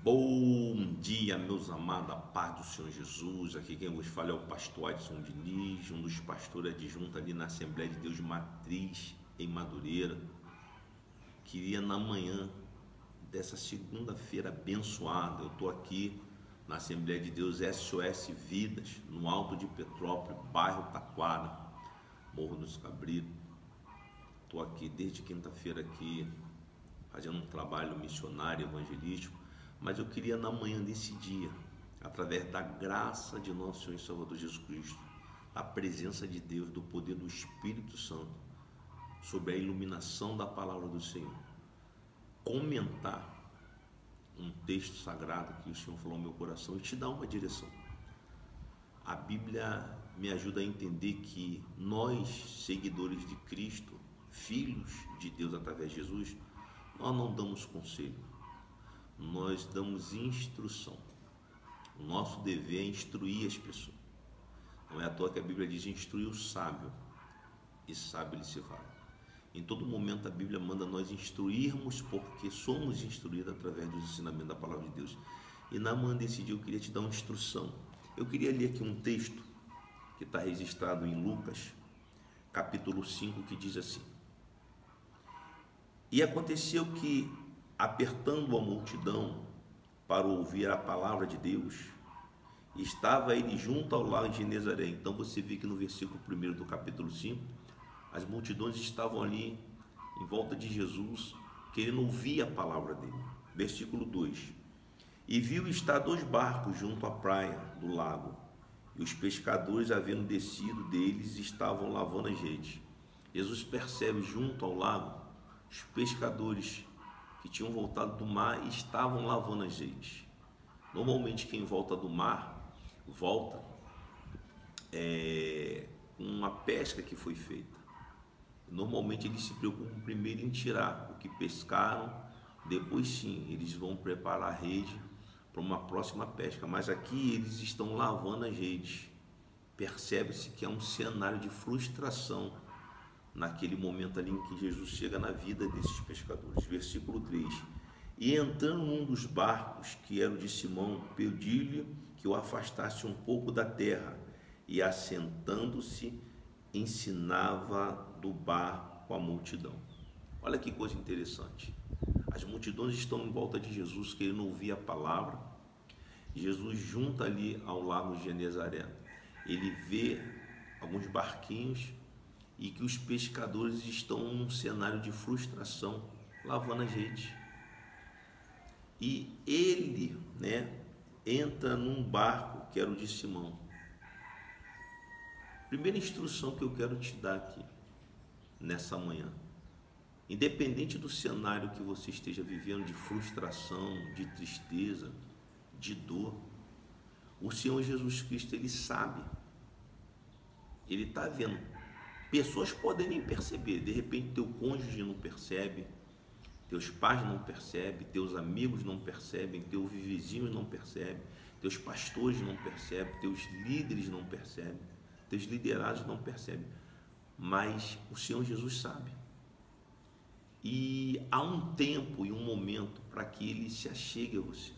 Bom dia, meus amados, a paz do Senhor Jesus. Aqui quem vos fala é o pastor Adson Diniz, um dos pastores adjuntos ali na Assembleia de Deus Matriz, em Madureira. Queria na manhã dessa segunda-feira abençoada, eu estou aqui na Assembleia de Deus SOS Vidas, no Alto de Petrópolis, bairro Taquara, Morro dos Cabritos. Estou aqui desde quinta-feira aqui fazendo um trabalho missionário evangelístico, mas eu queria na manhã desse dia, através da graça de nosso Senhor e Salvador Jesus Cristo, a presença de Deus, do poder do Espírito Santo, sobre a iluminação da palavra do Senhor, comentar um texto sagrado que o Senhor falou ao meu coração e te dar uma direção. A Bíblia me ajuda a entender que nós, seguidores de Cristo, filhos de Deus através de Jesus, nós não damos conselho, nós damos instrução. O nosso dever é instruir as pessoas. Não é à toa que a Bíblia diz: instruir o sábio, e sábio ele se vale. Em todo momento a Bíblia manda nós instruirmos, porque somos instruídos através dos ensinamentos da palavra de Deus. E na manhã desse dia eu queria te dar uma instrução. Eu queria ler aqui um texto que está registrado em Lucas, capítulo 5, que diz assim: E aconteceu que, apertando a multidão para ouvir a palavra de Deus, estava ele junto ao lago de Genezaré. Então você vê que no versículo 1 do capítulo 5, as multidões estavam ali em volta de Jesus, querendo ouvir a palavra dele. Versículo 2: E viu estar 2 barcos junto à praia do lago, e os pescadores, havendo descido deles, estavam lavando as redes. Jesus percebe junto ao lago os pescadores que tinham voltado do mar e estavam lavando as redes. Normalmente quem volta do mar, volta com uma pesca que foi feita. Normalmente eles se preocupam primeiro em tirar o que pescaram, depois sim, eles vão preparar a rede para uma próxima pesca. Mas aqui eles estão lavando as redes. Percebe-se que é um cenário de frustração naquele momento ali em que Jesus chega na vida desses pescadores. Versículo 3: E entrando num dos barcos, que era o de Simão, pediu-lhe que o afastasse um pouco da terra, e assentando-se, ensinava do barco a multidão. Olha que coisa interessante. As multidões estão em volta de Jesus, querendo ouvir a palavra. Jesus junta ali ao lago de Genezaré. Ele vê alguns barquinhos e que os pescadores estão num cenário de frustração, lavando as redes. E ele, entra num barco que era o de Simão. Primeira instrução que eu quero te dar aqui, nessa manhã: independente do cenário que você esteja vivendo, de frustração, de tristeza, de dor, o Senhor Jesus Cristo, Ele sabe, Ele está vendo. Pessoas podem nem perceber, de repente teu cônjuge não percebe, teus pais não percebem, teus amigos não percebem, teus vizinhos não percebem, teus pastores não percebem, teus líderes não percebem, teus liderados não percebem, mas o Senhor Jesus sabe. E há um tempo e um momento para que Ele se achegue a você.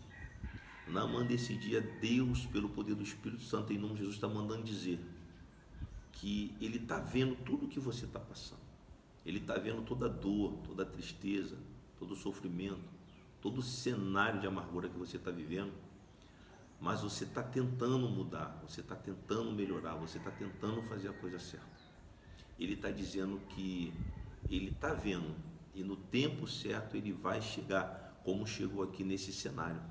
Na manhã desse dia, Deus, pelo poder do Espírito Santo, em nome de Jesus, está mandando dizer que Ele está vendo tudo o que você está passando. Ele está vendo toda a dor, toda a tristeza, todo o sofrimento, todo o cenário de amargura que você está vivendo. Mas você está tentando mudar, você está tentando melhorar, você está tentando fazer a coisa certa. Ele está dizendo que Ele está vendo, e no tempo certo Ele vai chegar, como chegou aqui nesse cenário.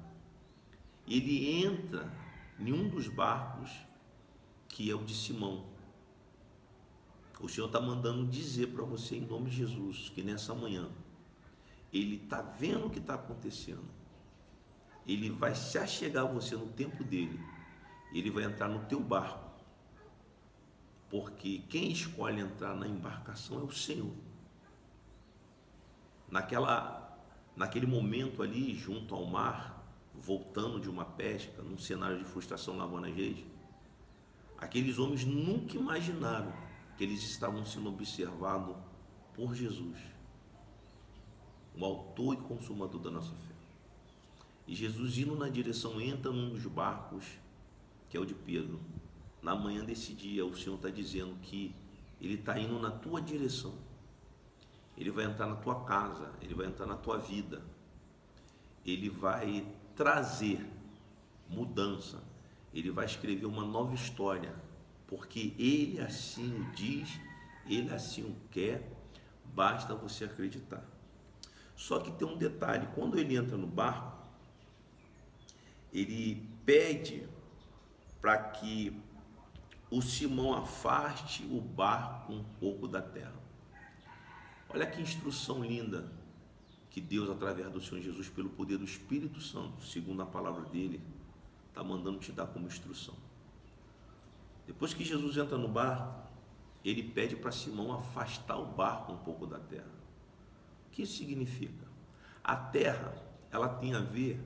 Ele entra em um dos barcos, que é o de Simão. O Senhor está mandando dizer para você, em nome de Jesus, que nessa manhã Ele está vendo o que está acontecendo. Ele vai se achegar a você no tempo dele. Ele vai entrar no teu barco, porque quem escolhe entrar na embarcação é o Senhor. Naquele momento ali, junto ao mar, voltando de uma pesca, num cenário de frustração, lavando as redes, aqueles homens nunca imaginaram que eles estavam sendo observados por Jesus, o autor e consumador da nossa fé. E Jesus, indo na direção, entra num dos barcos, que é o de Pedro. Na manhã desse dia, o Senhor está dizendo que Ele está indo na tua direção. Ele vai entrar na tua casa, Ele vai entrar na tua vida. Ele vai trazer mudança. Ele vai escrever uma nova história, porque Ele assim o diz, Ele assim o quer, basta você acreditar. Só que tem um detalhe: quando ele entra no barco, ele pede para que o Simão afaste o barco um pouco da terra. Olha que instrução linda que Deus, através do Senhor Jesus, pelo poder do Espírito Santo, segundo a palavra dele, está mandando te dar como instrução. Depois que Jesus entra no barco, ele pede para Simão afastar o barco um pouco da terra. O que isso significa? A terra, ela tem a ver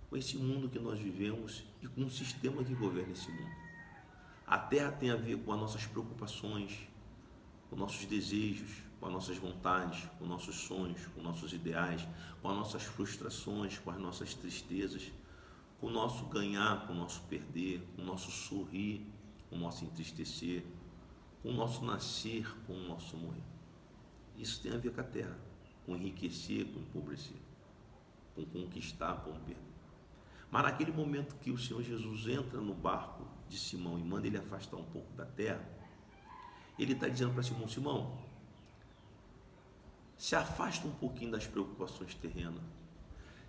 com esse mundo que nós vivemos e com o sistema que governa esse mundo. A terra tem a ver com as nossas preocupações, com nossos desejos, com as nossas vontades, com nossos sonhos, com nossos ideais, com as nossas frustrações, com as nossas tristezas, com o nosso ganhar, com o nosso perder, com o nosso sorrir, com o nosso entristecer, com o nosso nascer, com o nosso morrer. Isso tem a ver com a terra, com enriquecer, com empobrecer, com conquistar, com perder. Mas naquele momento que o Senhor Jesus entra no barco de Simão e manda ele afastar um pouco da terra, ele está dizendo para Simão: Simão, se afasta um pouquinho das preocupações terrenas,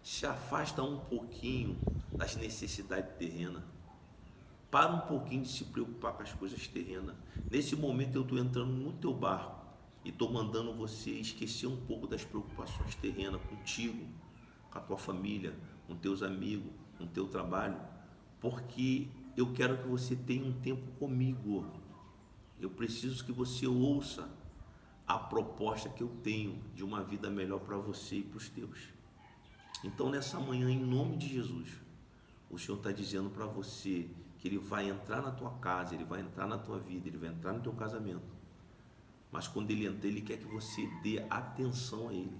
se afasta um pouquinho das necessidades terrenas, para um pouquinho de se preocupar com as coisas terrenas. Nesse momento eu estou entrando no teu barco e estou mandando você esquecer um pouco das preocupações terrenas contigo, com a tua família, com teus amigos, com teu trabalho, porque eu quero que você tenha um tempo comigo. Eu preciso que você ouça a proposta que eu tenho de uma vida melhor para você e para os teus. Então, nessa manhã, em nome de Jesus, o Senhor está dizendo para você que Ele vai entrar na tua casa, Ele vai entrar na tua vida, Ele vai entrar no teu casamento. Mas quando Ele entra, Ele quer que você dê atenção a Ele,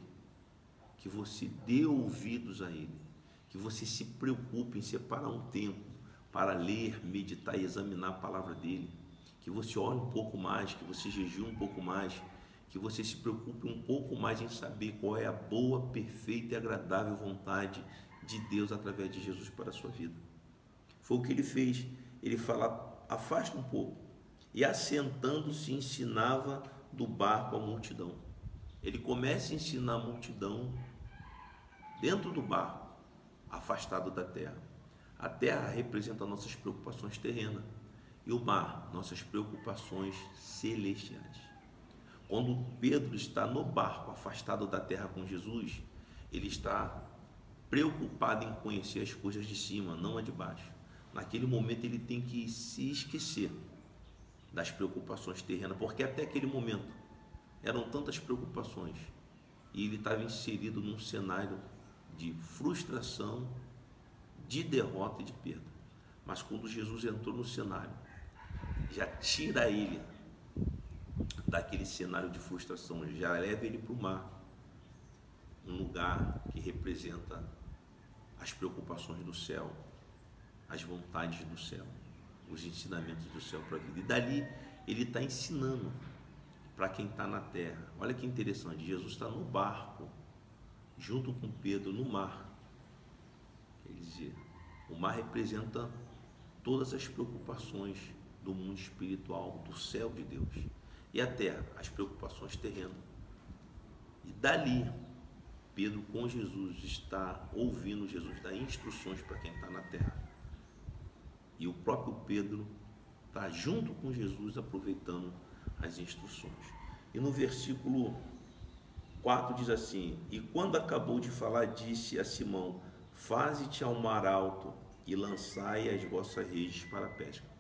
que você dê ouvidos a Ele, que você se preocupe em separar um tempo para ler, meditar e examinar a palavra dEle, que você ore um pouco mais, que você jejue um pouco mais, que você se preocupe um pouco mais em saber qual é a boa, perfeita e agradável vontade de Deus através de Jesus para a sua vida. Foi o que ele fez. Ele fala: afasta um pouco. E assentando-se ensinava do barco a multidão. Ele começa a ensinar a multidão dentro do barco, afastado da terra. A terra representa nossas preocupações terrenas e o mar, nossas preocupações celestiais. Quando Pedro está no barco, afastado da terra com Jesus, ele está preocupado em conhecer as coisas de cima, não a de baixo. Naquele momento ele tem que se esquecer das preocupações terrenas, porque até aquele momento eram tantas preocupações e ele estava inserido num cenário de frustração, de derrota e de perda. Mas quando Jesus entrou no cenário, já tira ele daquele cenário de frustração, já leva ele para o mar, um lugar que representa as preocupações do céu, as vontades do céu, os ensinamentos do céu para a vida. E dali ele está ensinando para quem está na terra. Olha que interessante, Jesus está no barco, junto com Pedro no mar. Quer dizer, o mar representa todas as preocupações do mundo espiritual, do céu de Deus. E a terra, as preocupações terrenas. E dali, Pedro com Jesus está ouvindo Jesus dar instruções para quem está na terra. E o próprio Pedro está junto com Jesus aproveitando as instruções. E no versículo 4 diz assim: e quando acabou de falar, disse a Simão: faze-te ao mar alto e lançai as vossas redes para a pesca.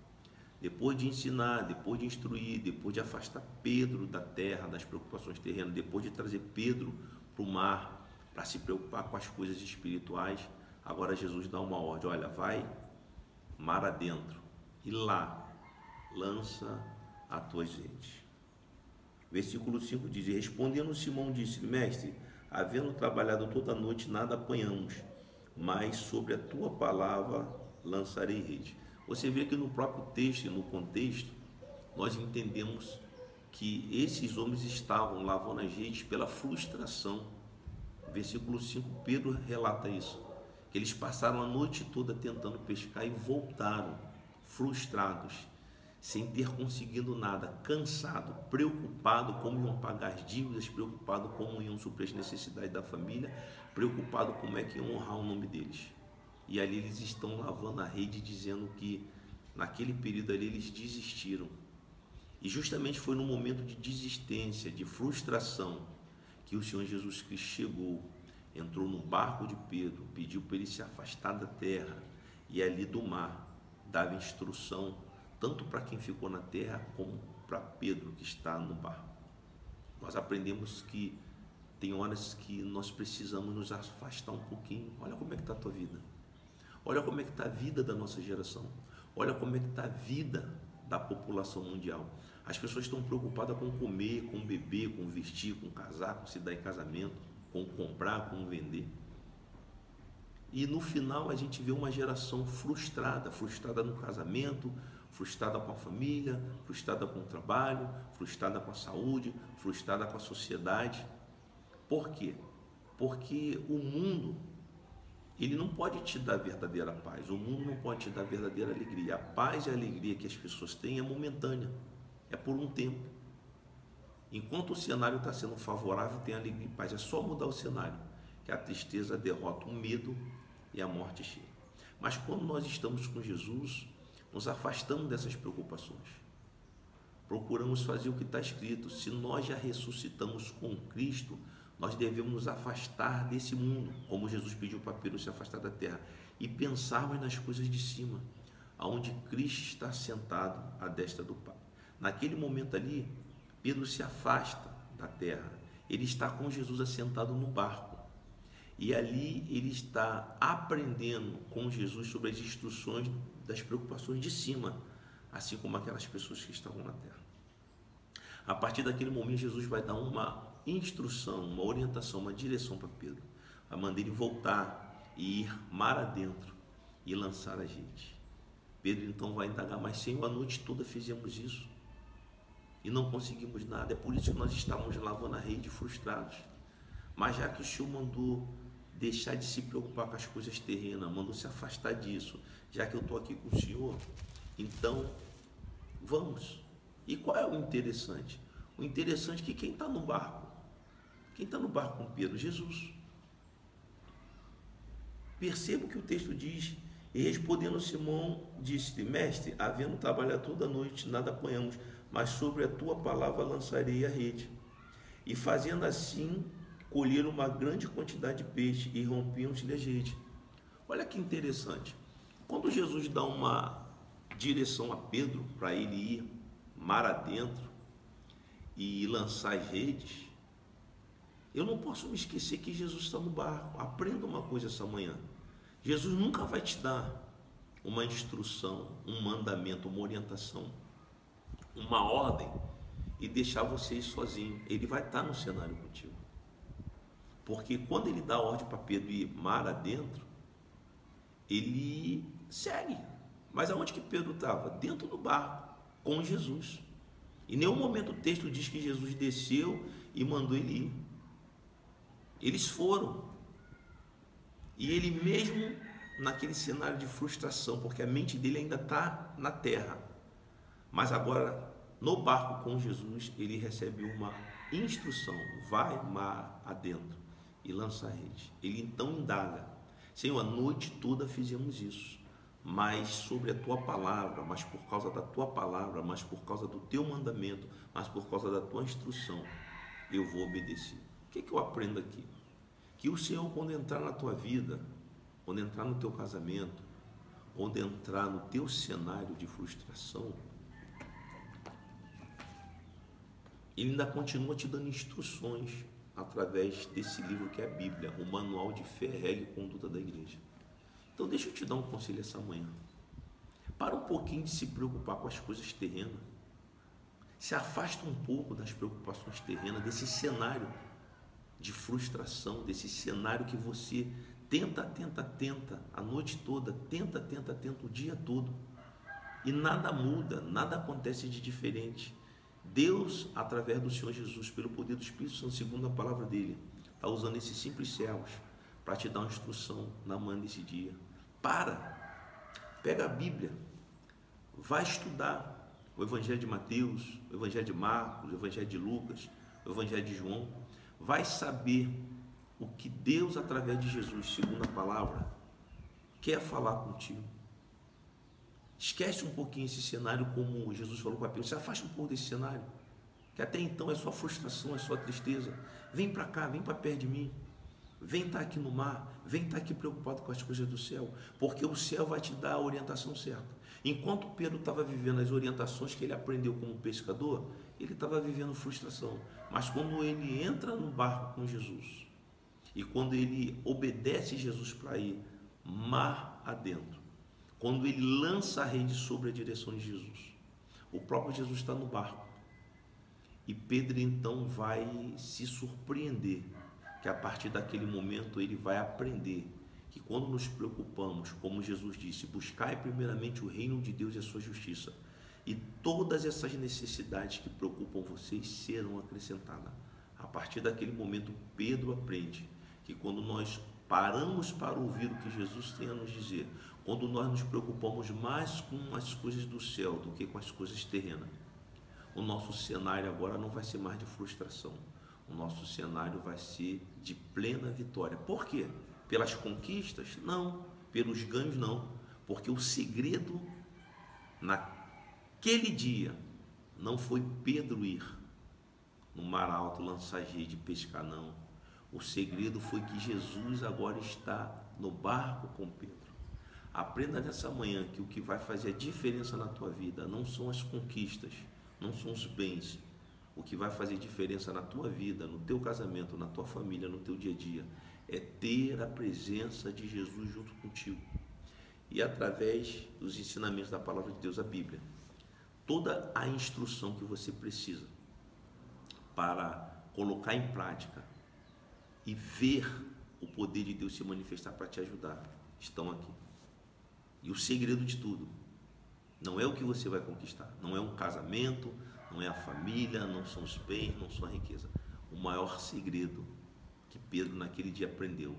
Depois de ensinar, depois de instruir, depois de afastar Pedro da terra, das preocupações terrenas, depois de trazer Pedro para o mar, para se preocupar com as coisas espirituais, agora Jesus dá uma ordem: olha, vai mar adentro e lá lança as tuas redes. Versículo 5 diz: e respondendo Simão disse: mestre, havendo trabalhado toda a noite, nada apanhamos, mas sobre a tua palavra lançarei rede. Você vê que no próprio texto e no contexto, nós entendemos que esses homens estavam lavando as redes pela frustração. Versículo 5, Pedro relata isso, que eles passaram a noite toda tentando pescar e voltaram frustrados, sem ter conseguido nada, cansado, preocupado como iam pagar as dívidas, preocupado como iam suprir as necessidades da família, preocupado como é que iam honrar o nome deles. E ali eles estão lavando a rede, dizendo que naquele período ali eles desistiram. E justamente foi no momento de desistência, de frustração, que o Senhor Jesus Cristo chegou, entrou no barco de Pedro, pediu para ele se afastar da terra e ali do mar dava instrução tanto para quem ficou na terra como para Pedro que está no barco. Nós aprendemos que tem horas que nós precisamos nos afastar um pouquinho. Olha como é que está a tua vida, olha como é que está a vida da nossa geração, olha como é que está a vida da população mundial. As pessoas estão preocupadas com comer, com beber, com vestir, com casar, com se dar em casamento, com comprar, com vender. E no final a gente vê uma geração frustrada, frustrada no casamento, frustrada com a família, frustrada com o trabalho, frustrada com a saúde, frustrada com a sociedade. Por quê? Porque o mundo, ele não pode te dar verdadeira paz, o mundo não pode te dar verdadeira alegria. A paz e a alegria que as pessoas têm é momentânea, é por um tempo. Enquanto o cenário está sendo favorável, tem alegria e paz. É só mudar o cenário, que a tristeza derrota o medo e a morte chega. Mas quando nós estamos com Jesus, nos afastamos dessas preocupações. Procuramos fazer o que está escrito. Se nós já ressuscitamos com Cristo, nós devemos nos afastar desse mundo, como Jesus pediu para Pedro se afastar da terra, e pensarmos nas coisas de cima, aonde Cristo está sentado à destra do Pai. Naquele momento ali, Pedro se afasta da terra, ele está com Jesus assentado no barco, e ali ele está aprendendo com Jesus sobre as instruções das preocupações de cima, assim como aquelas pessoas que estavam na terra. A partir daquele momento, Jesus vai dar uma instrução, uma orientação, uma direção para Pedro, vai mandar ele voltar e ir mar adentro e lançar a rede. Pedro então vai indagar, mas Senhor, a noite toda fizemos isso e não conseguimos nada, é por isso que nós estávamos lavando a rede frustrados. Mas já que o Senhor mandou deixar de se preocupar com as coisas terrenas, mandou se afastar disso, já que eu estou aqui com o Senhor, então vamos. E qual é o interessante? O interessante é que quem está no barco com Pedro? Jesus. Perceba o que o texto diz. E respondendo Simão, disse-lhe: Mestre, havendo trabalhado toda a noite, nada apanhamos, mas sobre a tua palavra lançarei a rede. E fazendo assim, colheram uma grande quantidade de peixe e rompiam-se as redes. Olha que interessante. Quando Jesus dá uma direção a Pedro para ele ir mar adentro e lançar as redes, eu não posso me esquecer que Jesus está no barco. Aprenda uma coisa essa manhã: Jesus nunca vai te dar uma instrução, um mandamento, uma orientação, uma ordem e deixar você ir sozinho. Ele vai estar no cenário contigo. Porque quando ele dá a ordem para Pedro ir mar adentro, ele segue. Mas aonde que Pedro estava? Dentro do barco, com Jesus. Em nenhum momento o texto diz que Jesus desceu e mandou ele ir. Eles foram. E ele mesmo naquele cenário de frustração, porque a mente dele ainda está na terra. Mas agora, no barco com Jesus, ele recebe uma instrução: vai mar adentro e lança a rede. Ele então indaga: Senhor, a noite toda fizemos isso, mas sobre a tua palavra, mas por causa da tua palavra, mas por causa do teu mandamento, mas por causa da tua instrução, eu vou obedecer. O que eu aprendo aqui? Que o Senhor, quando entrar na tua vida, quando entrar no teu casamento, quando entrar no teu cenário de frustração, Ele ainda continua te dando instruções através desse livro que é a Bíblia, o manual de fé, regra e conduta da igreja. Então deixa eu te dar um conselho essa manhã. Para um pouquinho de se preocupar com as coisas terrenas. Se afasta um pouco das preocupações terrenas, desse cenário de frustração, desse cenário que você Tenta, tenta, tenta, a noite toda, tenta, tenta, tenta, o dia todo. E nada muda, nada acontece de diferente. Deus, através do Senhor Jesus, pelo poder do Espírito Santo, segundo a palavra dele, está usando esses simples servos para te dar uma instrução na manhã desse dia. Pega a Bíblia, vai estudar o Evangelho de Mateus, o Evangelho de Marcos, o Evangelho de Lucas, o Evangelho de João. Vai saber o que Deus, através de Jesus, segundo a palavra, quer falar contigo. Esquece um pouquinho esse cenário, como Jesus falou com a Pedro. Se afasta um pouco desse cenário, que até então é só frustração, é só tristeza. Vem para cá, vem para perto de mim. Vem estar aqui no mar, vem estar aqui preocupado com as coisas do céu, porque o céu vai te dar a orientação certa. Enquanto Pedro estava vivendo as orientações que ele aprendeu como pescador, ele estava vivendo frustração. Mas quando ele entra no barco com Jesus, e quando ele obedece Jesus para ir mar adentro, quando ele lança a rede sobre a direção de Jesus, o próprio Jesus está no barco, e Pedro então vai se surpreender, que a partir daquele momento ele vai aprender que quando nos preocupamos, como Jesus disse, buscai primeiramente o reino de Deus e a sua justiça, e todas essas necessidades que preocupam vocês serão acrescentadas. A partir daquele momento, Pedro aprende que quando nós paramos para ouvir o que Jesus tem a nos dizer, quando nós nos preocupamos mais com as coisas do céu do que com as coisas terrenas, o nosso cenário agora não vai ser mais de frustração, o nosso cenário vai ser de plena vitória. Por quê? Pelas conquistas? Não. Pelos ganhos? Não. Porque o segredo naquele dia não foi Pedro ir no mar alto lançar rede e pescar, não. O segredo foi que Jesus agora está no barco com Pedro. Aprenda nessa manhã que o que vai fazer a diferença na tua vida não são as conquistas, não são os bens. O que vai fazer diferença na tua vida, no teu casamento, na tua família, no teu dia a dia, é ter a presença de Jesus junto contigo. E através dos ensinamentos da palavra de Deus, a Bíblia, toda a instrução que você precisa para colocar em prática e ver o poder de Deus se manifestar para te ajudar, estão aqui. E o segredo de tudo não é o que você vai conquistar, não é um casamento, não é a família, não são os bens, não são a riqueza. O maior segredo que Pedro naquele dia aprendeu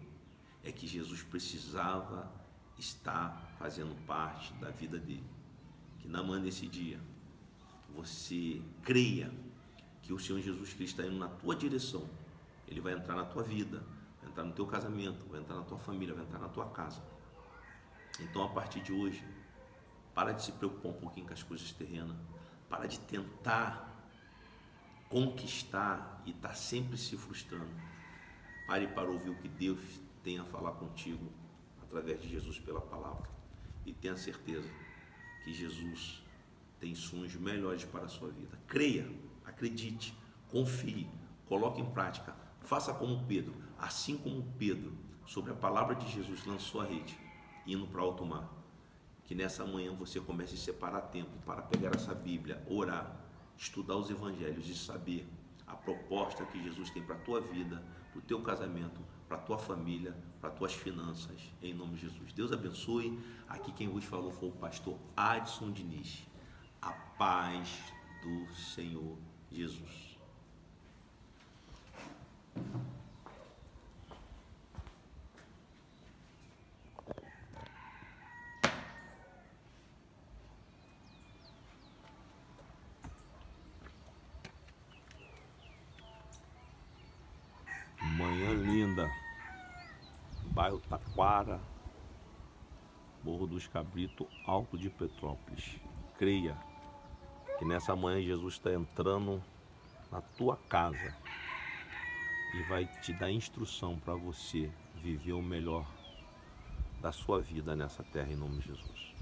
é que Jesus precisava estar fazendo parte da vida dele. Que na manhã desse dia você creia que o Senhor Jesus Cristo está indo na tua direção. Ele vai entrar na tua vida, vai entrar no teu casamento, vai entrar na tua família, vai entrar na tua casa. Então, a partir de hoje, para de se preocupar um pouquinho com as coisas terrenas, para de tentar conquistar e estar sempre se frustrando. Pare para ouvir o que Deus tem a falar contigo através de Jesus pela palavra, e tenha certeza que Jesus tem sonhos melhores para a sua vida. Creia, acredite, confie, coloque em prática, faça como Pedro. Assim como Pedro, sobre a palavra de Jesus, lançou a rede, indo para alto mar. Que nessa manhã você comece a separar tempo para pegar essa Bíblia, orar, estudar os evangelhos e saber a proposta que Jesus tem para a tua vida, para o teu casamento, para a tua família, para as tuas finanças, em nome de Jesus. Deus abençoe. Aqui quem vos falou foi o pastor Adson Diniz. A paz do Senhor Jesus. Manhã linda, bairro Taquara, Morro dos Cabritos, Alto de Petrópolis. Creia que nessa manhã Jesus está entrando na tua casa e vai te dar instrução para você viver o melhor da sua vida nessa terra, em nome de Jesus.